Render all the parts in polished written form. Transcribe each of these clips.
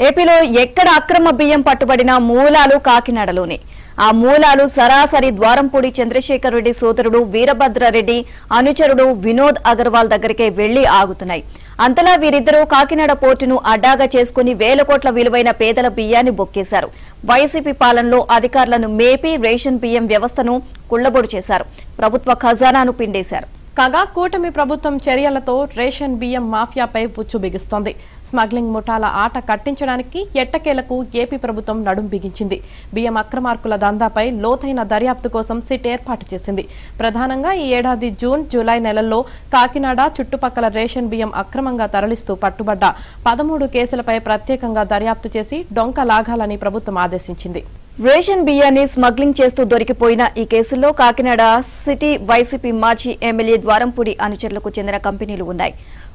ఏపీలో ఎక్కడ అక్రమ బియ్యం పట్టుబడిన మూలాలు కాకినాడలోనే. ఆ మూలాలు సరాసరి ద్వారంపూడి చంద్రశేఖర్ రెడ్డి సోదరుడు వీరభద్రారెడ్డి అనుచరుడు వినోద్ అగర్వాల్ దగ్గరికే వెళ్లి ఆగుతున్నాయి. అంతలా వీరిద్దరూ కాకినాడ పోర్టును అడ్డాగా చేసుకుని వేల కోట్ల విలువైన పేదల బియ్యాన్ని బొక్కేశారు. వైసీపీ పాలనలో అధికారులను మేపి రేషన్ బియ్యం వ్యవస్థను కుళ్లబొడు చేశారు. ప్రభుత్వ ఖజానాను పిండేశారు. కాగా కూటమి ప్రభుత్వం చర్యలతో రేషన్ బియ్యం మాఫియాపై పుచ్చు బిగిస్తోంది. స్మగ్లింగ్ ముఠాల ఆట కట్టించడానికి ఎట్టకేలకు ఏపీ ప్రభుత్వం నడుం బిగించింది. బియ్యం అక్రమార్కుల దందాపై లోతైన దర్యాప్తు కోసం సిట్ ఏర్పాటు చేసింది. ప్రధానంగా ఈ ఏడాది జూన్, జూలై నెలల్లో కాకినాడ చుట్టుపక్కల రేషన్ బియ్యం అక్రమంగా తరలిస్తూ పట్టుబడ్డ 13 కేసులపై ప్రత్యేకంగా దర్యాప్తు చేసి డొంక లాగాలని ప్రభుత్వం ఆదేశించింది. రేషన్ బియ్యాన్ని స్మగ్లింగ్ చేస్తూ దొరికిపోయిన ఈ కేసుల్లో కాకినాడ సిటీ వైసీపీ మాజీ ఎమ్మెల్యే ద్వారంపూడి అనుచరులకు చెందిన కంపెనీలు ఉన్నాయి.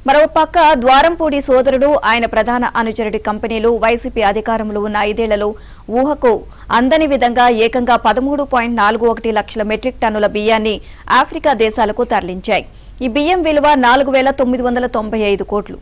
మరోపక్క ద్వారంపూడి సోదరుడు, ఆయన ప్రధాన అనుచరుడి కంపెనీలు వైసీపీ అధికారంలో ఉన్న 5 ఏళ్లలో ఊహకు అందని విధంగా ఏకంగా 13.41 లక్షల మెట్రిక్ టన్నుల బియ్యాన్ని ఆఫ్రికా దేశాలకు తరలించాయి. ఈ బియ్యం విలువ 4,995 కోట్లు.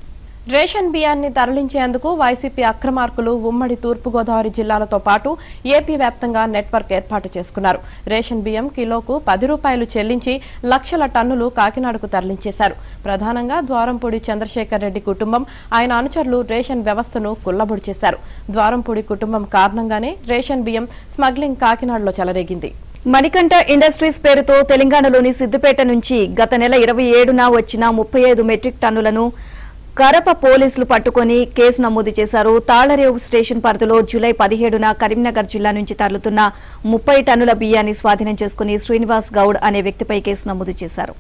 రేషన్ బియ్యాన్ని తరలించేందుకు వైసీపీ అక్రమార్కులు ఉమ్మడి తూర్పుగోదావరి జిల్లాలతో పాటు ఏపీ వ్యాప్తంగా నెట్వర్క్ ఏర్పాటు చేసుకున్నారు. రేషన్ బియ్యం కిలోకు 10 రూపాయలు చెల్లించి లక్షల టన్నులు కాకినాడకు తరలించేశారు. ప్రధానంగా ద్వారంపూడి చంద్రశేఖర్ రెడ్డి కుటుంబం, ఆయన అనుచరులు రేషన్ వ్యవస్థను కుళ్లబొడి చేశారు. ద్వారంపూడి కుటుంబం కారణంగానే రేషన్ బియ్యం స్మగ్లింగ్ కాకినాడలో చెలరేగింది. మణికంఠ ఇండస్ట్రీస్ పేరుతో తెలంగాణలోని సిద్దిపేట నుంచి గత నెల 27న వచ్చిన 35 మెట్రిక్ టన్నులను కరప పోలీసులు పట్టుకుని కేసు నమోదు చేశారు. తాళ్లరేవు స్టేషన్ పరిధిలో జూలై 17న కరీంనగర్ జిల్లా నుంచి తరలుతున్న 30 టన్నుల బియ్యాన్ని స్వాధీనం చేసుకుని శ్రీనివాస్ గౌడ్ అనే వ్యక్తిపై కేసు నమోదు చేశారు.